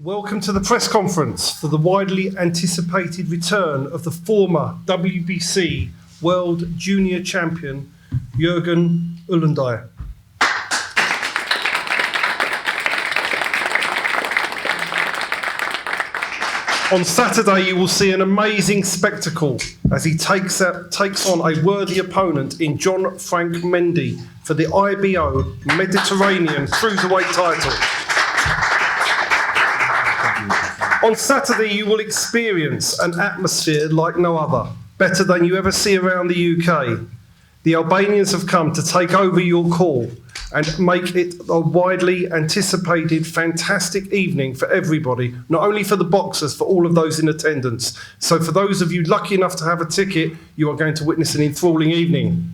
Welcome to the press conference for the widely anticipated return of the former WBC World Junior Champion, JURGEN ULDEDAJ. On Saturday, you will see an amazing spectacle as he takes on a worthy opponent in John Franck Mendy for the IBO Mediterranean Cruiserweight title. On Saturday, you will experience an atmosphere like no other, better than you ever see around the UK. The Albanians have come to take over your call and make it a widely anticipated, fantastic evening for everybody, not only for the boxers, for all of those in attendance. So for those of you lucky enough to have a ticket, you are going to witness an enthralling evening.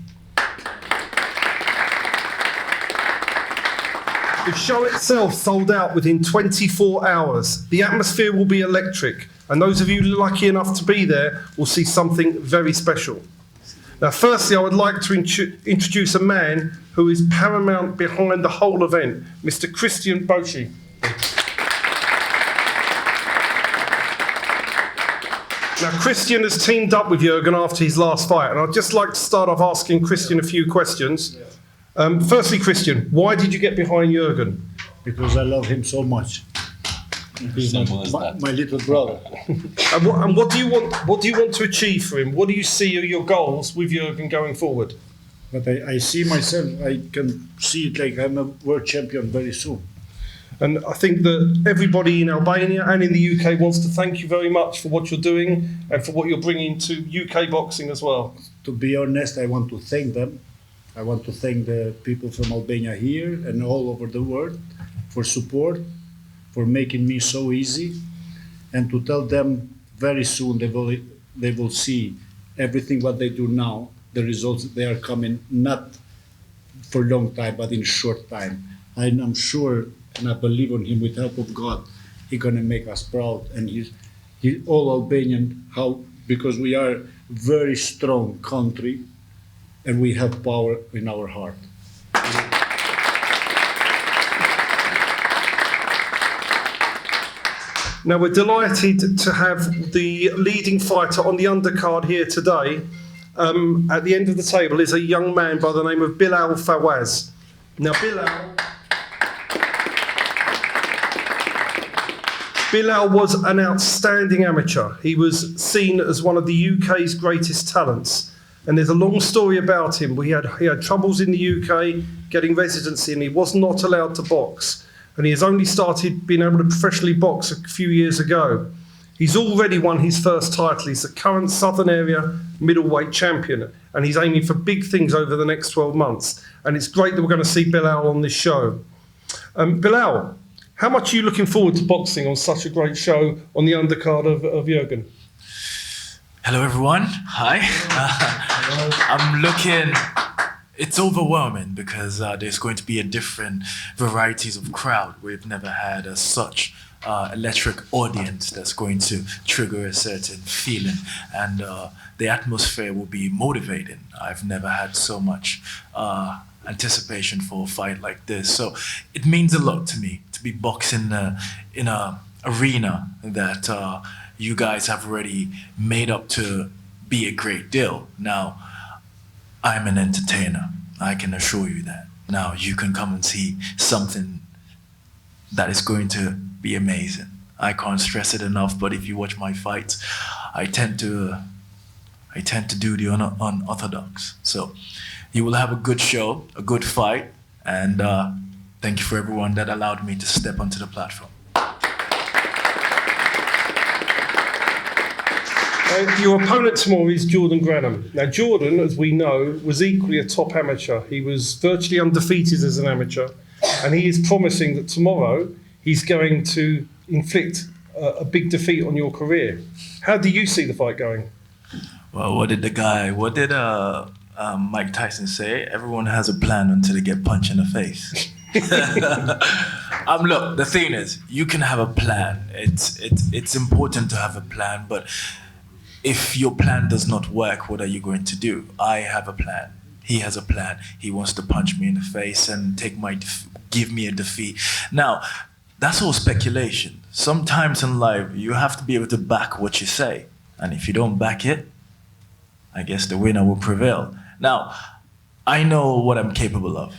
The show itself sold out within 24 hours. The atmosphere will be electric, and those of you lucky enough to be there will see something very special. Now, firstly, I would like to introduce a man who is paramount behind the whole event, Mr. Christian Boshi. Now, Christian has teamed up with Jurgen after his last fight, and I'd just like to start off asking Christian a few questions. Firstly, Christian, why did you get behind Jurgen? Because I love him so much. He's my little brother. And what do you want? What do you want to achieve for him? What do you see are your goals with Jurgen going forward? But I see myself. I can see it like I'm a world champion very soon. And I think that everybody in Albania and in the UK wants to thank you very much for what you're doing and for what you're bringing to UK boxing as well. To be honest, I want to thank them. I want to thank the people from Albania here and all over the world for support, for making me so easy, and to tell them very soon they will see everything what they do now, the results they are coming, not for a long time, but in a short time. I'm sure, and I believe on him with the help of God, he's gonna make us proud, and he's all Albanian, because we are a very strong country, and we have power in our heart. Now, we're delighted to have the leading fighter on the undercard here today. At the end of the table is a young man by the name of Bilal Fawaz. Now, Bilal was an outstanding amateur. He was seen as one of the UK's greatest talents. And there's a long story about him. He had troubles in the UK getting residency, and he was not allowed to box. And he has only started being able to professionally box a few years ago. He's already won his first title. He's the current Southern Area middleweight champion, and he's aiming for big things over the next 12 months. And it's great that we're going to see Bilal on this show. Bilal, how much are you looking forward to boxing on such a great show on the undercard of Jurgen? Hello everyone, hi. I'm looking, it's overwhelming because there's going to be a different varieties of crowd. We've never had such electric audience that's going to trigger a certain feeling, and the atmosphere will be motivating. I've never had so much anticipation for a fight like this. So it means a lot to me to be boxing in an arena that you guys have already made up to be a great deal. Now, I'm an entertainer. I can assure you that. Now, you can come and see something that is going to be amazing. I can't stress it enough, but if you watch my fights, I tend to do the unorthodox. So, you will have a good show, a good fight, and thank you for everyone that allowed me to step onto the platform. Your opponent tomorrow is Jordan Granham. Now, Jordan, as we know, was equally a top amateur. He was virtually undefeated as an amateur, and he is promising that tomorrow he's going to inflict a big defeat on your career. How do you see the fight going? Well, what did Mike Tyson say? Everyone has a plan until they get punched in the face. Look, the thing is, you can have a plan. It's important to have a plan, but if your plan does not work, what are you going to do? I have a plan. He has a plan. He wants to punch me in the face and give me a defeat. Now, that's all speculation. Sometimes in life, you have to be able to back what you say. And if you don't back it, I guess the winner will prevail. Now, I know what I'm capable of.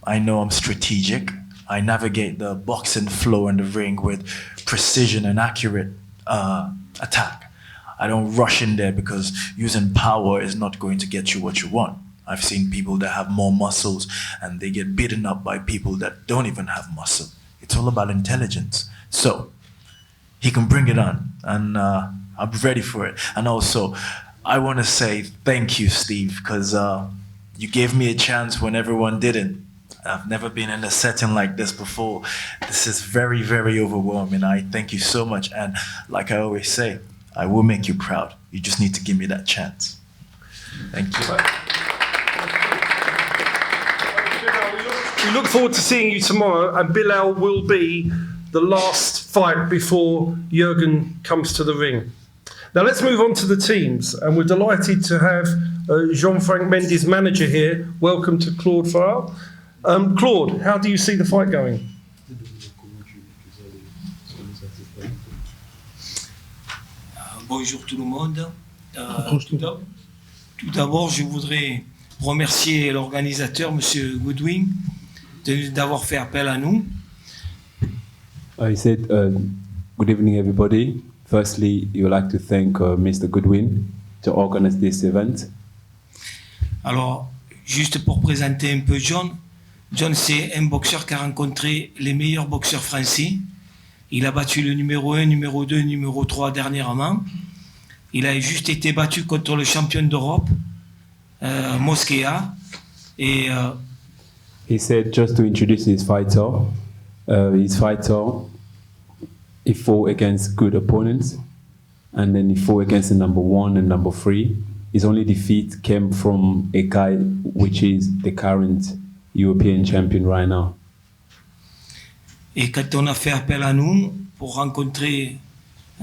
I know I'm strategic. I navigate the boxing flow in the ring with precision and accurate attack. I don't rush in there because using power is not going to get you what you want. I've seen people that have more muscles and they get beaten up by people that don't even have muscle. It's all about intelligence. So, he can bring it on, and I'm ready for it. And also, I want to say thank you, Steve, because you gave me a chance when everyone didn't. I've never been in a setting like this before. This is very, very overwhelming. I thank you so much. And like I always say, I will make you proud. You just need to give me that chance. Thank you. We look forward to seeing you tomorrow, and Bilal will be the last fight before Jurgen comes to the ring. Now let's move on to the teams, and we're delighted to have John Franck Mendy's manager here. Welcome to Claude Farrell. Claude, how do you see the fight going? Bonjour tout le monde. Tout d'abord, je voudrais remercier l'organisateur, Monsieur Goodwin, d'avoir fait appel à nous. He said, good evening, everybody. Firstly, you would like to thank Mr. Goodwin to organize this event. Alors, juste pour présenter un peu John, John c'est un boxeur qui a rencontré les meilleurs boxeurs français. Il a battu le numéro 1, numéro 2, numéro 3 dernièrement. Il a juste été battu contre le champion d'Europe, Mosquea. Et, He said, just to introduce his fighter, he fought against good opponents, and then he fought against the number 1 and number 3. His only defeat came from a guy which is the current European champion right now. Et quand on a fait appel à nous pour rencontrer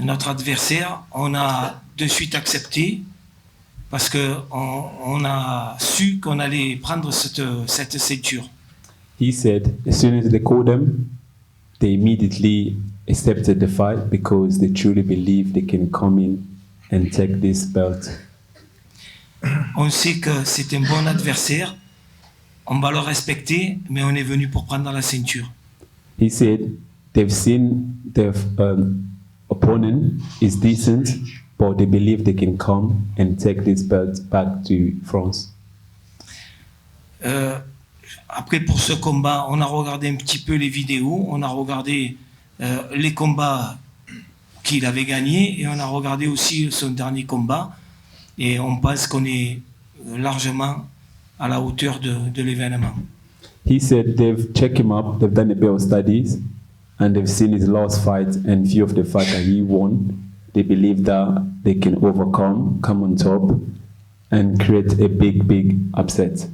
notre adversaire, on a de suite accepté parce qu'on a su qu'on allait prendre cette ceinture. He said, as soon as they called them, they immediately accepted the fight because they truly believe they can come in and take this belt. On sait que c'est un bon adversaire, on va le respecter, mais on est venu pour prendre la ceinture. He said they've seen their opponent is decent, but they believe they can come and take this belt back to France. Après, pour ce combat, on a regardé un petit peu les vidéos, on a regardé les combats qu'il avait gagnés et on a regardé aussi son dernier combat. Et on pense qu'on est largement à la hauteur de l'événement. He said they've checked him up, they've done a bit of studies, and they've seen his last fight and view of the fact that he won. They believe that they can overcome, come on top, and create a big upset.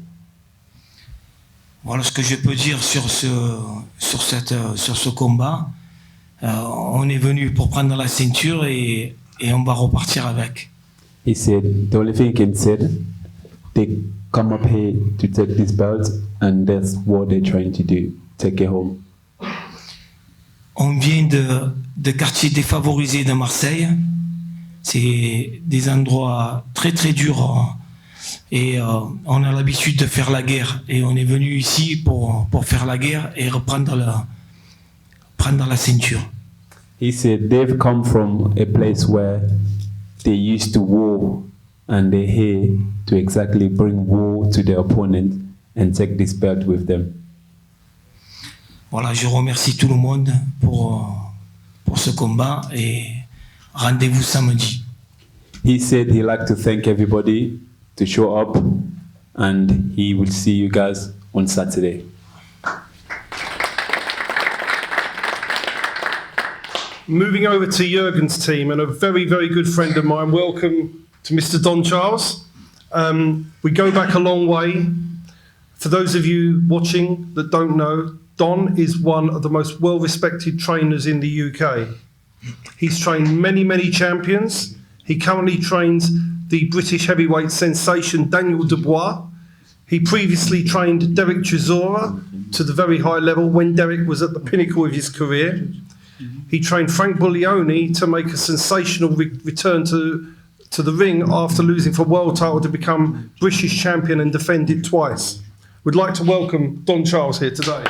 Voilà ce que je peux dire sur ce combat. On est venu pour prendre la ceinture et on va repartir avec. He said the only thing he can say, they come up here to take this belt, and that's what they're trying to do, take it home. On vient de quartiers défavorisés de Marseille. C'est des endroits très durs et on a l'habitude de faire la guerre. Et on est venu ici pour faire la guerre et prendre la ceinture. He said they've come from a place where they used to war, and they're here to exactly bring war to their opponent and take this belt with them. Voilà, je remercie tout le monde pour ce combat et rendez-vous samedi. He said he'd like to thank everybody to show up, and he will see you guys on Saturday. Moving over to Jurgen's team, and a very good friend of mine. Welcome to Mr. Don Charles. We go back a long way. For those of you watching that don't know, Don is one of the most well-respected trainers in the UK. He's trained many champions. He currently trains the British heavyweight sensation Daniel Dubois. He previously trained Derek Chisora to the very high level when Derek was at the pinnacle of his career. He trained Frank Buglioni to make a sensational return to the ring after losing for world title to become British champion and defend it twice. We'd like to welcome Don Charles here today.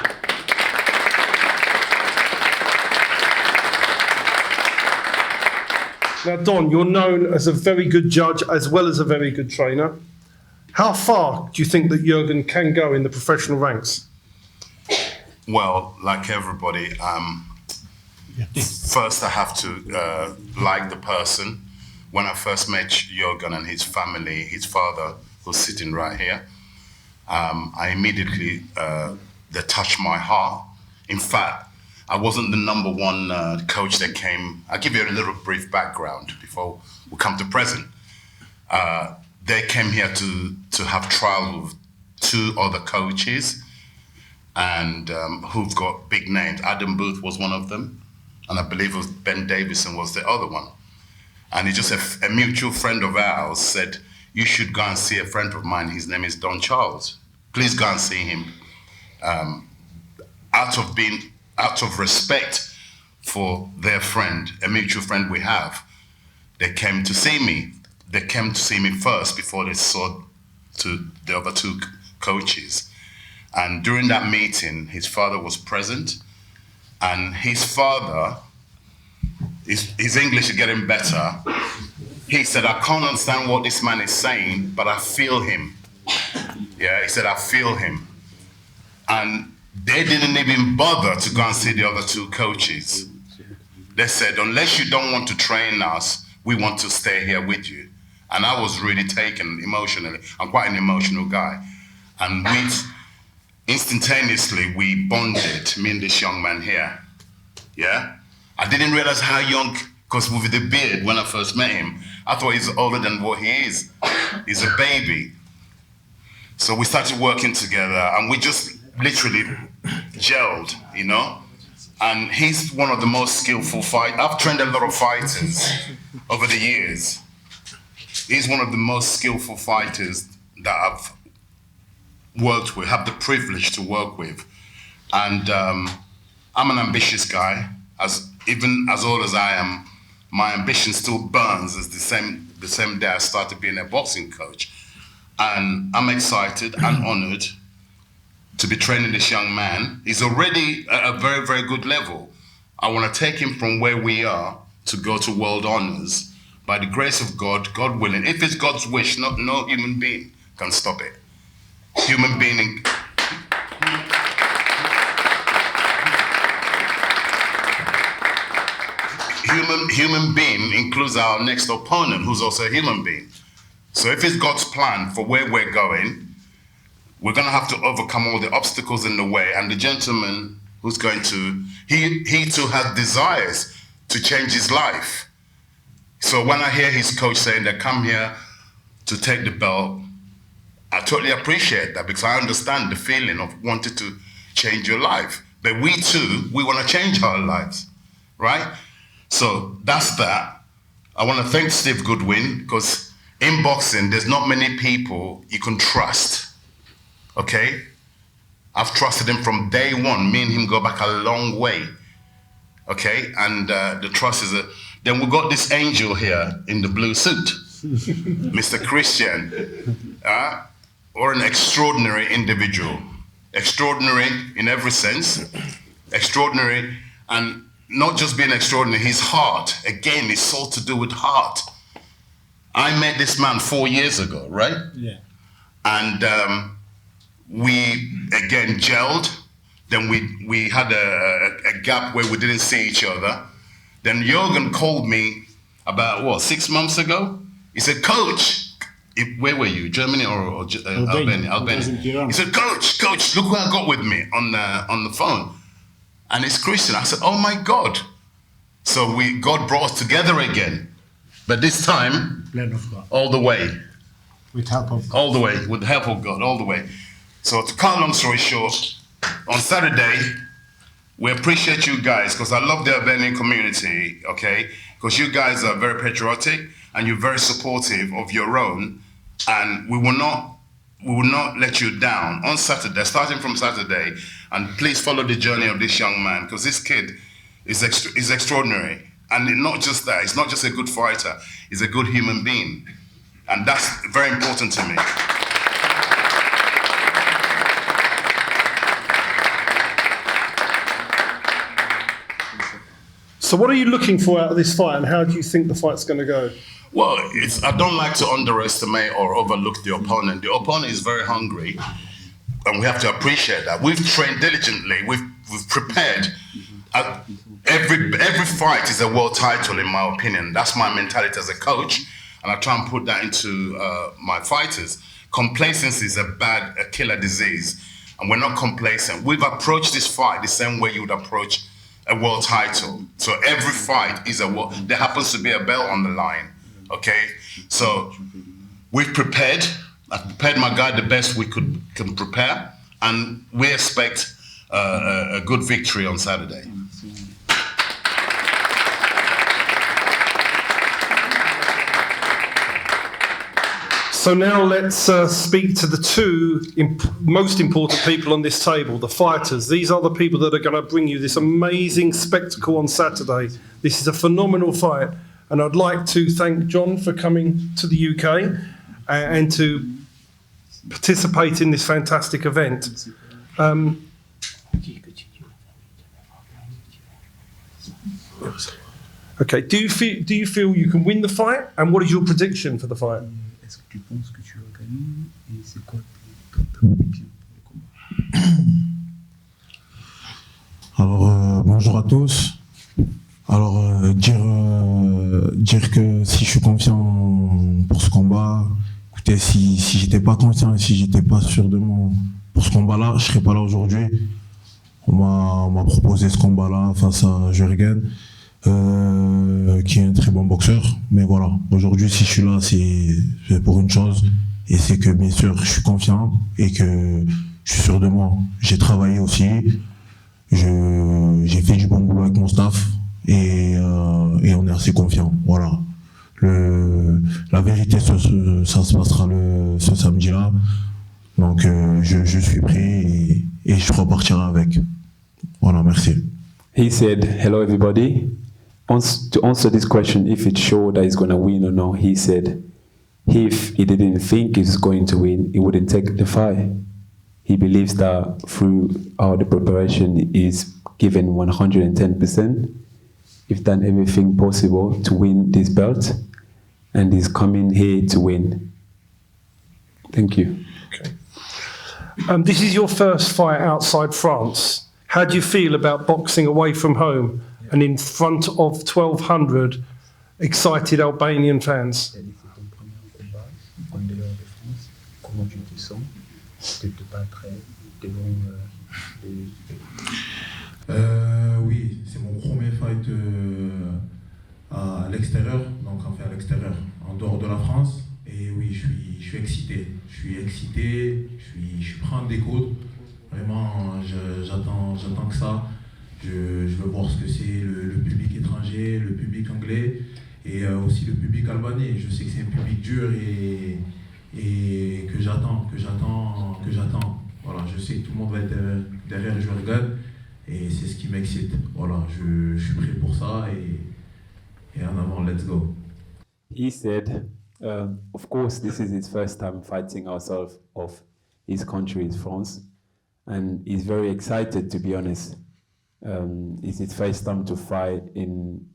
Now, Don, you're known as a very good judge as well as a very good trainer. How far do you think that Jurgen can go in the professional ranks? Well, like everybody, first I have to like the person. When I first met Jurgen and his family, his father, who's sitting right here, I immediately, they touched my heart. In fact, I wasn't the number one coach that came. I'll give you a little brief background before we come to present. They came here to have trial with 2 other coaches and who've got big names. Adam Booth was one of them, and I believe it was Ben Davison was the other one. And it's just a mutual friend of ours said, you should go and see a friend of mine. His name is Don Charles. Please go and see him. Out of respect for their friend, a mutual friend we have, they came to see me. They came to see me first before they saw to the other 2 coaches. And during that meeting, his father was present, and his father, his English is getting better. He said, I can't understand what this man is saying, but I feel him. Yeah, he said, I feel him. And they didn't even bother to go and see the other 2 coaches. They said, unless you don't want to train us, we want to stay here with you. And I was really taken emotionally. I'm quite an emotional guy. And instantaneously, we bonded, me and this young man here. Yeah? I didn't realize how young, because with the beard, when I first met him, I thought he's older than what he is. He's a baby. So we started working together, and we just literally gelled, you know? And he's one of the most skillful fighters. I've trained a lot of fighters over the years. He's one of the most skillful fighters that I've worked with, have the privilege to work with. And I'm an ambitious guy. Even as old as I am, my ambition still burns as the same day I started being a boxing coach. And I'm excited and honored to be training this young man. He's already at a very, very good level. I want to take him from where we are to go to world honors. By the grace of God, God willing. If it's God's wish, no human being can stop it. Human being. Human being includes our next opponent, who's also a human being. So if it's God's plan for where we're going, we're going to have to overcome all the obstacles in the way. And the gentleman who's going to, he too has desires to change his life. So when I hear his coach saying that come here to take the belt, I totally appreciate that, because I understand the feeling of wanting to change your life. But we too, we want to change our lives, right? So that's that. I want to thank Steve Goodwin, because in boxing, there's not many people you can trust, okay? I've trusted him from day one. Me and him go back a long way, okay? And the trust is then we got this angel here in the blue suit, Mr. Christian, or an extraordinary individual. Extraordinary in every sense, extraordinary, and not just being extraordinary, his heart, again, it's all to do with heart. I met this man 4 years ago, right? Yeah. And we, again, gelled. Then we had a gap where we didn't see each other. Then Jurgen called me about, 6 months ago? He said, Coach, where were you, Germany or Albania? He said, Coach, look who I got with me on the phone. And it's Christian. I said, oh my God. So God brought us together again. But this time, Plan of God. all the way. With help of God. All the way, with the help of God, all the way. So to cut a long story short, on Saturday, we appreciate you guys, because I love the Albanian community, okay? Because you guys are very patriotic and you're very supportive of your own, and we will not we will not let you down on Saturday, starting from Saturday. And please follow the journey of this young man, because this kid is extraordinary. And not just that, he's not just a good fighter, he's a good human being. And that's very important to me. So what are you looking for out of this fight, and how do you think the fight's going to go? Well, I don't like to underestimate or overlook the opponent. The opponent is very hungry, and we have to appreciate that. We've trained diligently, we've prepared. Every fight is a world title, in my opinion. That's my mentality as a coach, and I try and put that into my fighters. Complacency is a killer disease, and we're not complacent. We've approached this fight the same way you would approach a world title. So every fight is there happens to be a belt on the line, okay? So we've prepared. I've prepared my guy the best we can prepare, and we expect a good victory on Saturday. So now let's speak to the two most important people on this table, the fighters. These are the people that are going to bring you this amazing spectacle on Saturday. This is a phenomenal fight. And I'd like to thank John for coming to the UK and to participate in this fantastic event. Okay, do you feel you can win the fight? And what is your prediction for the fight? Est-ce que tu penses que tu vas gagner et c'est quoi ta prédiction pour le combat? Alors bonjour à tous. Alors dire que si je suis confiant pour ce combat, écoutez, si j'étais pas confiant, si j'étais pas sûr de moi pour ce combat-là, je serais pas là aujourd'hui. On m'a proposé ce combat-là face à Jurgen, qui est un très bon boxeur. Mais voilà, aujourd'hui, si je suis là, c'est pour une chose, et c'est que bien sûr, je suis confiant et que je suis sûr de moi. J'ai travaillé aussi, j'ai fait du bon boulot avec mon staff, et on est assez confiant. Voilà. La vérité, ça se passera ce samedi-là. Donc je suis prêt et je repartirai avec. Voilà, merci. He said, hello everybody. To answer this question, if it's sure that he's going to win or not, he said, if he didn't think he's going to win, he wouldn't take the fight. He believes that throughout the preparation is given 110%. He's done everything possible to win this belt, and he's coming here to win. Thank you. Okay. This is your first fight outside France. How do you feel about boxing away from home and in front of 1,200 excited Albanian fans? C'est ton premier combat en dehors de France. Comment tu te sens de te battre devant Oui, c'est mon premier fight à l'extérieur, donc enfin à l'extérieur, en dehors de la France. Et oui, je suis excité. Je suis prêt à en découdre. Vraiment, j'attends que ça. Je veux voir ce que c'est le public étranger, le public anglais et aussi le public albanais. Je sais que c'est un public dur et que j'attends. Voilà, je sais que tout le monde va être derrière Jurgen et c'est ce qui m'excite. Voilà, je suis prêt pour ça et en avant, let's go. He said, of course, this is his first time fighting outside of his country, France, and he's very excited, to be honest. It's his first time to fight in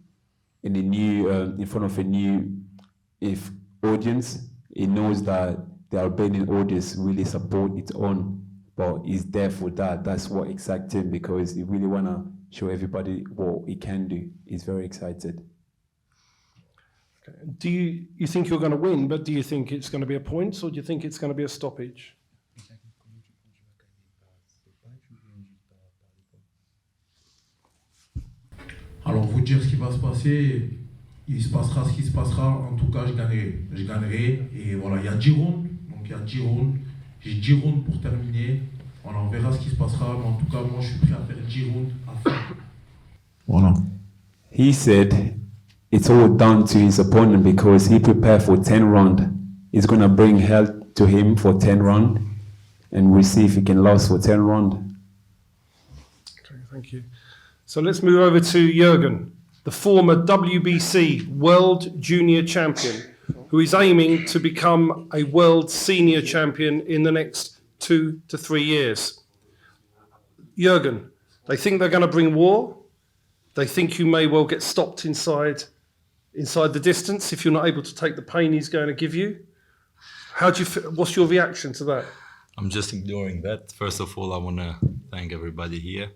front of a new audience. He knows that the Albanian audience really support its own, but he's there for that. That's what excites him, because he really want to show everybody what he can do. He's very excited. Do you think you're going to win, but do you think it's going to be a points, or do you think it's going to be a stoppage? Alors, vous dire ce qui va se passer, il se passera ce qui se passera. En tout cas, je gagnerai. Et voilà, il y a 10 rounds. Donc, il y a 10 rounds. J'ai 10 rounds pour terminer. Voilà, on verra ce qui se passera. Mais en tout cas, moi, je suis prêt à faire 10 rounds à faire. Voilà. He said it's all down to his opponent, because he prepared for 10 rounds. He's going to bring hell to him for 10 rounds, and we'll see if he can last for 10 rounds. Okay, thank you. So let's move over to Jurgen, the former WBC World Junior Champion, who is aiming to become a World Senior Champion in the next 2 to 3 years. Jurgen, they think they're going to bring war. They think you may well get stopped inside the distance if you're not able to take the pain he's going to give you. How do you feel? What's your reaction to that? I'm just ignoring that. First of all, I want to thank everybody here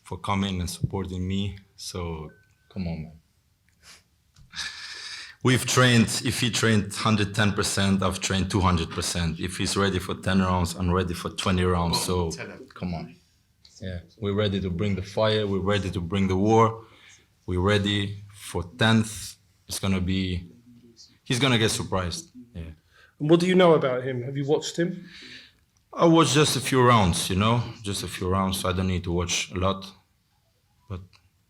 for coming and supporting me. So, come on, man. We've trained, if he trained 110%, I've trained 200%. If he's ready for 10 rounds, I'm ready for 20 rounds. So, come on. Yeah, we're ready to bring the fire. We're ready to bring the war. We're ready for 10th. It's going to be, he's going to get surprised. Yeah. And what do you know about him? Have you watched him? I watched just a few rounds, just a few rounds. So I don't need to watch a lot. But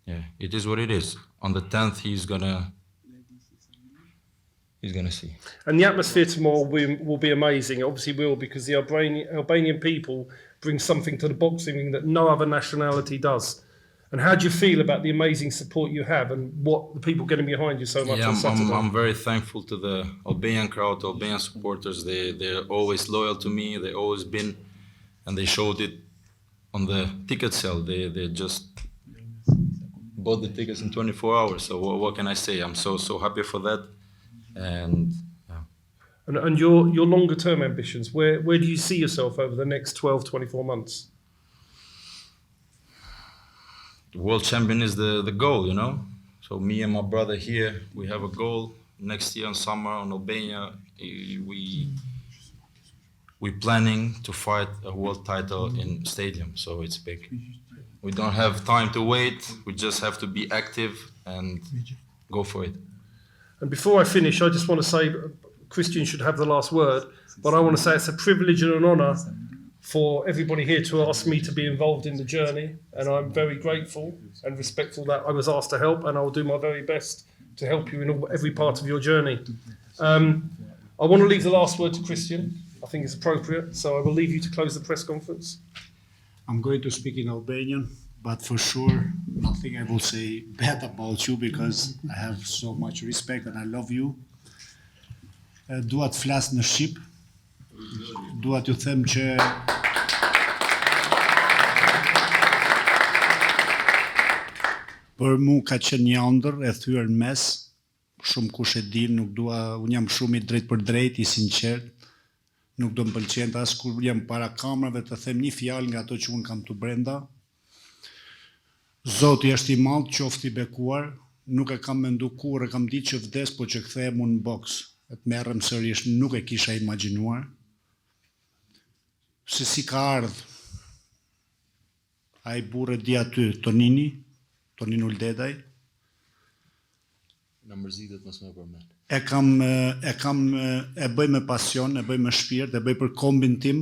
yeah, it is what it is. On the 10th, he's gonna see. And the atmosphere tomorrow will be amazing. It obviously will, because the Albanian people bring something to the boxing ring that no other nationality does. And how do you feel about the amazing support you have and what the people getting behind you so much on Saturday? I'm very thankful to the Albanian crowd, Albanian supporters. They're always loyal to me. They've always been, and they showed it on the ticket sale. They just bought the tickets in 24 hours. So what can I say? I'm so happy for that. And yeah. And your longer term ambitions, where do you see yourself over the next 12, 24 months? World champion is the goal, So me and my brother here, we have a goal. Next year in summer in Albania, we're planning to fight a world title in stadium, so it's big. We don't have time to wait. We just have to be active and go for it. And before I finish, I just want to say Christian should have the last word, but I want to say it's a privilege and an honour for everybody here to ask me to be involved in the journey, and I'm very grateful and respectful that I was asked to help, and I will do my very best to help you in every part of your journey. I want to leave the last word to Christian. I think it's appropriate, so I will leave you to close the press conference. I'm going to speak in Albanian, but for sure, nothing I will say bad about you because I have so much respect and I love you. Dua të flas në Shqip, dua t'ju them që për mu ka qenë një ëndër e thyer në mes, shumë kush e din, nuk dua, unë jam shumë i drejt për drejt, i sinqert, nuk do më pëlqen as kur jam para kamerave të them një fjalë nga ato që unë kam të brenda. Zoti është i madh, qoftë i bekuar, nuk e kam mendu kur, e kam ditë që vdes, po që kthehem unë në boks. E të merrem sërish, nuk e kisha imagjinuar. Se si ka ardhur ai burrë di aty, Tonin Uldedaj. Në mërzitet mos më përmend. E bëj me pasion, e bëj me shpirt, e bëj për kombin tim.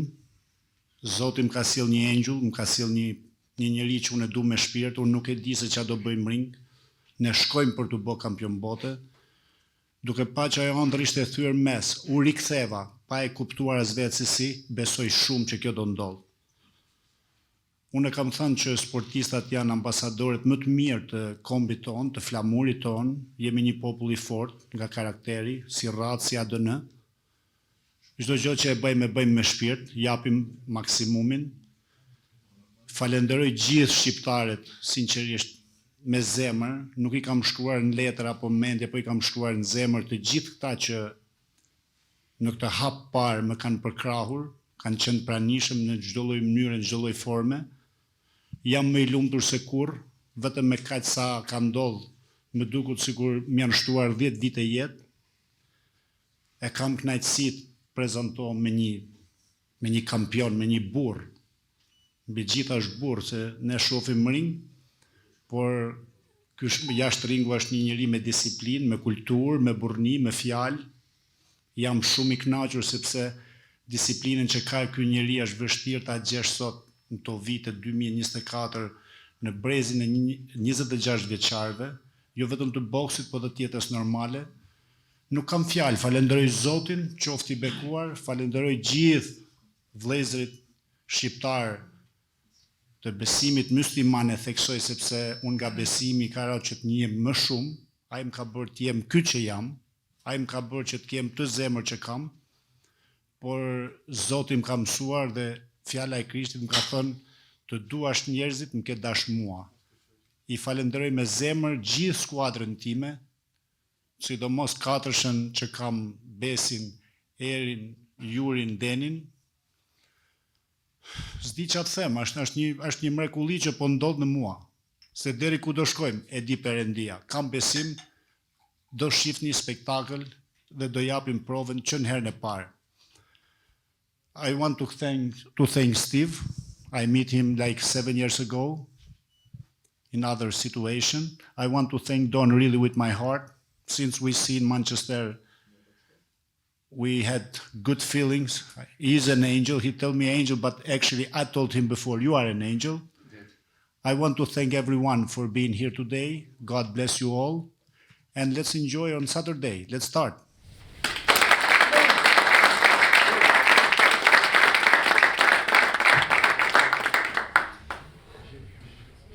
Zoti më ka sjell një engjëll, më ka sjell një njeri që unë e du me shpirt, unë nuk e di se çfarë do bëjmë ring. Ne shkojmë për të bërë kampion bote. Duke pa që ajo ëndër ishte e thyer mes, u riktheva, pa e kuptuar as vetë se si, besoj shumë që kjo do ndodh. Unë e kam thënë që sportistat janë ambasadorët më të mirë të kombit tonë, të flamurit tonë, jemi një popull i fortë nga karakteri, si rradh, si ADN. Çdo gjë që e bëjmë me shpirt, japim maksimumin. Falenderoj gjithë shqiptarët, sinqerisht, me zemër, nuk I kam shkruar në letër apo mendje, po I kam shkruar në zemër të gjithë këta që në këtë hap parë më kanë përkrahur, kanë qenë pranishëm në çdo lloj mënyre, në çdo lloj forme. Jam më I lumtur se kurrë, vetëm me kaq sa ka ndodhur, më duket sikur më janë shtuar 10 ditë jetë. E kam kënaqësi të prezantohem me një kampion, me një burr. Mbi gjitha është burr, se ne shohim ring, por ky jashtë ringu është një njeri me disiplinë, me kulturë, me burrni, me fjalë. Jam shumë I kënaqur sepse disiplinën që ka ky njeri është vështirë ta gjesh sot në to vite 2024 në brezin e 26 vjeçarëve, jo vetëm të boksit, por të tjetës normale. Nuk kam fjalë, falenderoj Zotin, qofti i bekuar, falenderoj gjithë vëllezërit shqiptar të besimit musliman e theksoj sepse unë nga besimi ka rao që të njihem më shumë, ai më ka bërë të jem ky që jam, ai më ka bërë që të kem të zemër që kam, por Zoti më ka mësuar dhe fjala e Krishtit më ka thënë të duash njerëzit më ke dash mua. I falenderoj me zemër gjithë skuadrën time, sidomos katërshën që kam Besin, Erin, Jurin, Denin. S'di që të them, është një mrekulli që po ndodh në mua. Se deri ku do shkojmë, e di Perëndia. Kam besim, do shihni spektakël dhe do japim provën që në herën e parë. I want to thank Steve. I met him like 7 years ago in other situation. I want to thank Don really with my heart. Since we see in Manchester, we had good feelings. He's an angel. He told me angel, but actually I told him before, you are an angel. I want to thank everyone for being here today. God bless you all. And let's enjoy on Saturday. Let's start.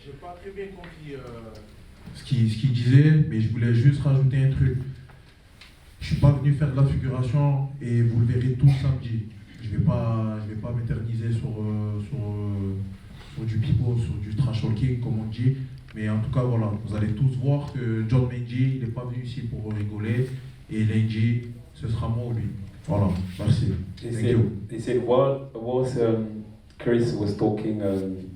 J'ai pas très bien compris ce qu'il disait, mais je voulais juste rajouter un truc. Je suis pas venu faire de la figuration et vous le verrez tout samedi. Je vais pas m'éterniser sur du pipeau, sur du trash talking comme on dit. Mais en tout cas voilà, vous allez tous voir que John Mendy, il n'est pas venu ici pour rigoler et lundi, ce sera moi ou lui. Voilà, merci. He said what was Chris was talking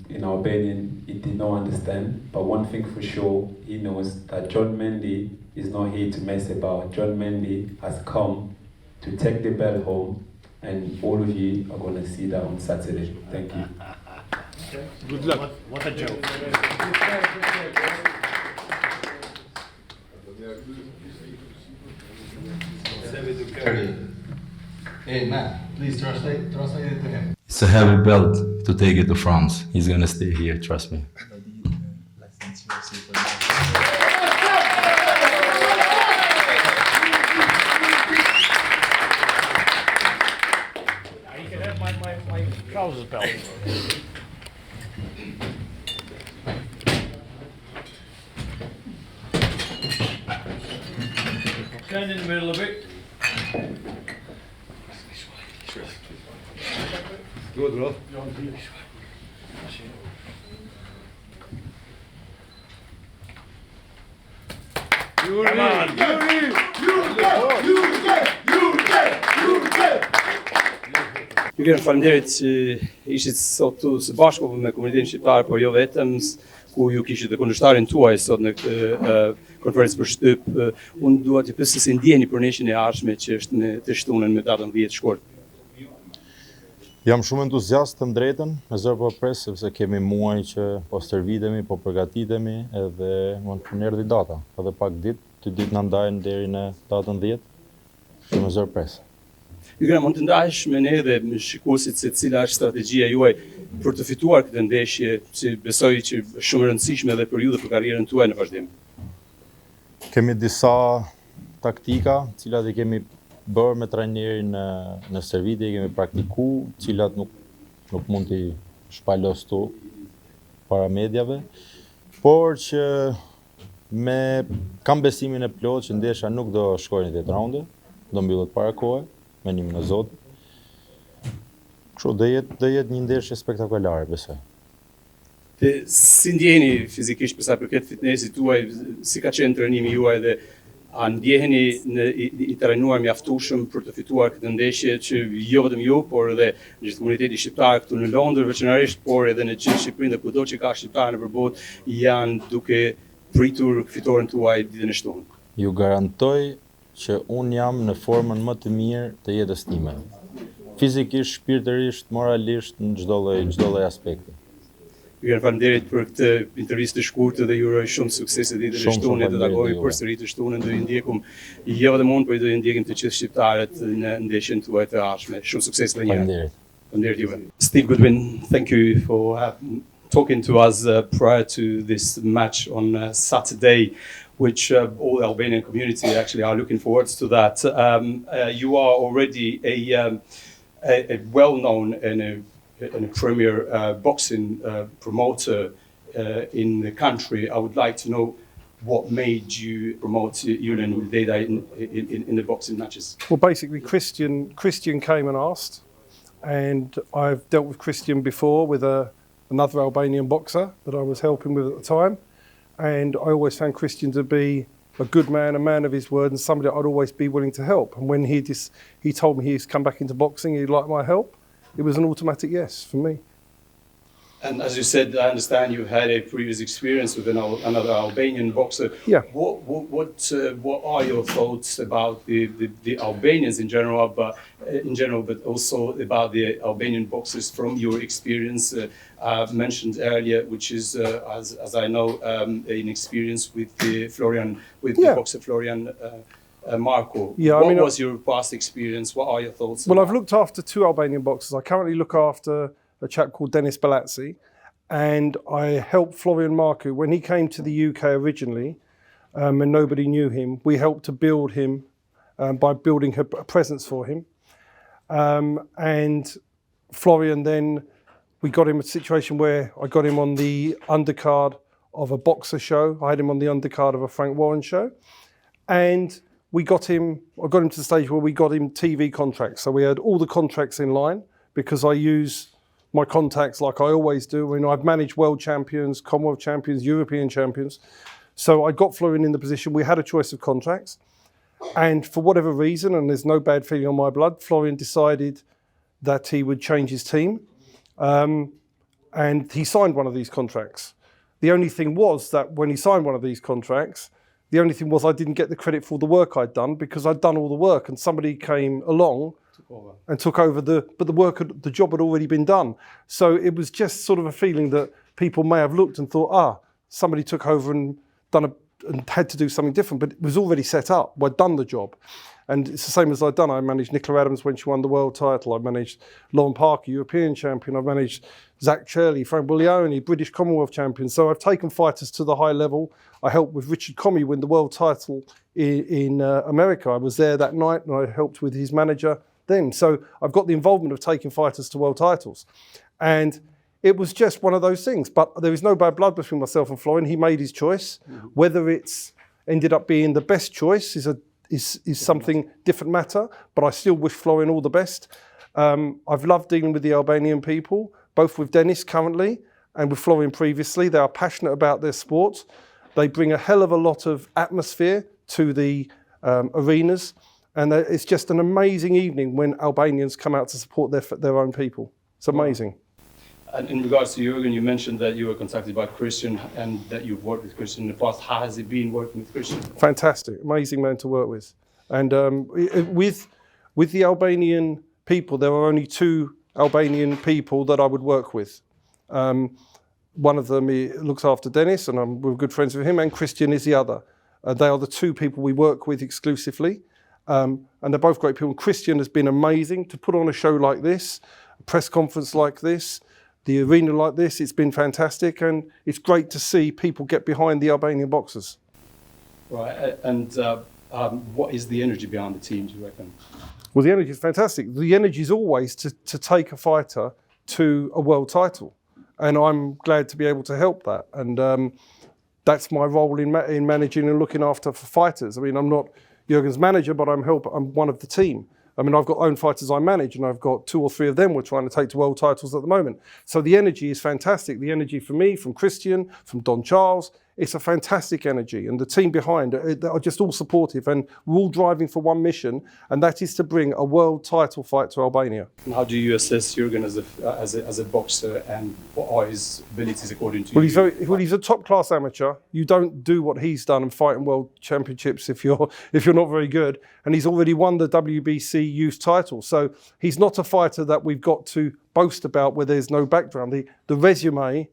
in Albanian, he did not understand, but one thing for sure, he knows that John Mendy is not here to mess about. John Mendy has come to take the bell home, and all of you are going to see that on Saturday. Thank you. Okay. Good luck. What a joke. Hey man, please translate it to him. It's a heavy belt to take it to France. He's gonna stay here, trust me. You can have my trousers belt. Stand in the middle of it. Good, bro. Ju faleminderit që ishit sot tu së bashku me komunitetin shqiptar, por jo vetëm ku ju kishit dhe kundërshtarin tuaj sot në këtë konferencë për shtyp. Unë dua t'ju pyes se si ndjeni për neshin e ardhshme që është në të shtunën me datën 10 shkurt. Jam shumë entuziast të drejtën, me zërë po pres, sepse kemi muaj që po stërvitemi, po përgatitemi, edhe më në erdhi data. Edhe pak dy ditë në ndajnë deri në datën 10, që me zërë pres. Ju mund të ndahesh me ne dhe me shikuesit se cila është strategjia juaj për të fituar këtë ndeshje, që besoj që është shumë e rëndësishme edhe për ju dhe për karrierën tuaj në vazhdim. Kemi disa taktika, cilat i kemi bërë me trajnerin në stërvitje, kemi praktiku, cilat nuk mund t'i shpalos tu para medjave, por që kam besimin e plot që ndeshja nuk do shkojnë në 8 raunde, do mbyllet para kohë, me nimin e Zotit. Kështu do jetë një ndeshje spektakolare, besoj. Si ndjeni fizikisht për sa përket fitnessit tuaj, si ka qenë trajnimi juaj dhe a ndjeheni i trajnuar mjaftueshëm për të fituar këtë ndeshje që jo vetëm ju, por edhe gjithë komuniteti shqiptar këtu në Londër veçanërisht, por edhe në gjithë Shqipërinë dhe kudo që ka shqiptarë nëpër botë janë duke pritur fitoren tuaj ditën e shtunë. Ju garantoj që unë jam në formën më të mirë të jetës time. Fizikisht, shpirtërisht, moralisht, në çdo lloj aspekti. Ju faleminderit për këtë intervistë të shkurtër dhe ju uroj shumë suksese ditën e shtunës. Do ta takojmë përsëri të shtunën, do ju ndjekum jo vetëm unë, por do ju ndjekim të gjithë shqiptarët në ndeshjen tuaj të ardhshme. Shumë sukses edhe një herë. Faleminderit juve. Steve Goodwin, thank you for talking to us prior to this match on Saturday. which all the Albanian community actually are looking forward to that. You are already a well-known and a premier boxing promoter in the country. I would like to know what made you promote JURGEN ULDEDAJ in the boxing matches. Well, basically, Christian came and asked, and I've dealt with Christian before with another Albanian boxer that I was helping with at the time, and I always found Christian to be a good man, a man of his word, and somebody that I'd always be willing to help. And when he told me he's come back into boxing, he'd like my help, it was an automatic yes for me. And as you said, I understand you had a previous experience with another Albanian boxer. Yeah. What are your thoughts about the Albanians in general, but also about the Albanian boxers from your experience mentioned earlier, which is, as I know, an experience with the boxer Florian Marko. Yeah, what was your past experience? What are your thoughts? Well, I've looked after 2 Albanian boxers. I currently look after a chap called Dennis Balazzi, and I helped Florian Marko when he came to the UK originally, and nobody knew him. We helped to build him by building a presence for him. And Florian, then we got him a situation where I got him on the undercard of a boxer show. I had him on the undercard of a Frank Warren show, and I got him to the stage where we got him TV contracts. So we had all the contracts in line, because I use my contacts like I always do. I mean, I've managed world champions, Commonwealth champions, European champions. So I got Florian in the position, we had a choice of contracts. And for whatever reason, and there's no bad feeling on my blood, Florian decided that he would change his team. And he signed one of these contracts. The only thing was that when he signed one of these contracts, the only thing was I didn't get the credit for the work I'd done, because I'd done all the work and somebody came along and took over but the job had already been done. So it was just sort of a feeling that people may have looked and thought, somebody took over and and had to do something different, but it was already set up. I'd done the job. And it's the same as I'd done. I managed Nicola Adams when she won the world title. I managed Lauren Parker, European champion. I managed Zach Shirley, Frank Buglioni, British Commonwealth champion. So I've taken fighters to the high level. I helped with Richard Comey win the world title in America. I was there that night and I helped with his manager then. So I've got the involvement of taking fighters to world titles. And it was just one of those things. But there is no bad blood between myself and Florian. He made his choice. Mm-hmm. Whether it's ended up being the best choice is something different matter, but I still wish Florian all the best. I've loved dealing with the Albanian people, both with Dennis currently and with Florian previously. They are passionate about their sport. They bring a hell of a lot of atmosphere to the arenas, and it's just an amazing evening when Albanians come out to support their own people. It's amazing. And in regards to Jurgen, you mentioned that you were contacted by Christian and that you've worked with Christian in the past. How has it been working with Christian? Fantastic, amazing man to work with. And with the Albanian people, there are only 2 Albanian people that I would work with. One of them looks after Dennis, and we're good friends with him, and Christian is the other. They are the 2 people we work with exclusively. And they're both great people. Christian has been amazing to put on a show like this, a press conference like this, the arena like this. It's been fantastic, and it's great to see people get behind the Albanian boxers. Right, and what is the energy behind the team, do you reckon? Well, the energy is fantastic. The energy is always to take a fighter to a world title, and I'm glad to be able to help that. And that's my role in managing and looking after for fighters. I mean, I'm not Jurgen's manager, but I'm one of the team. I mean, I've got own fighters I manage, and I've got 2 or 3 of them we're trying to take to world titles at the moment. So the energy is fantastic. The energy from me, from Christian, from Don Charles, it's a fantastic energy. And the team behind it are just all supportive, and we're all driving for one mission, and that is to bring a world title fight to Albania. And how do you assess Jurgen as a boxer, and what are his abilities according to you? Well, he's a top-class amateur. You don't do what he's done and fight in world championships if you're not very good. And he's already won the WBC youth title. So he's not a fighter that we've got to boast about where there's no background. The resume,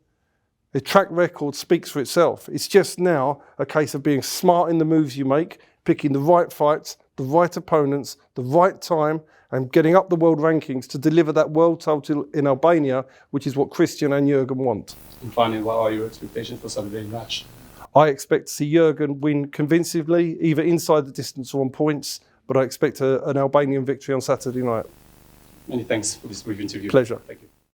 the track record speaks for itself. It's just now a case of being smart in the moves you make, picking the right fights, the right opponents, the right time, and getting up the world rankings to deliver that world title in Albania, which is what Christian and Jurgen want. And finally, what are your expectations for Saturday's match? I expect to see Jurgen win convincingly, either inside the distance or on points, but I expect an Albanian victory on Saturday night. Many thanks for this brief interview. Pleasure. Thank you.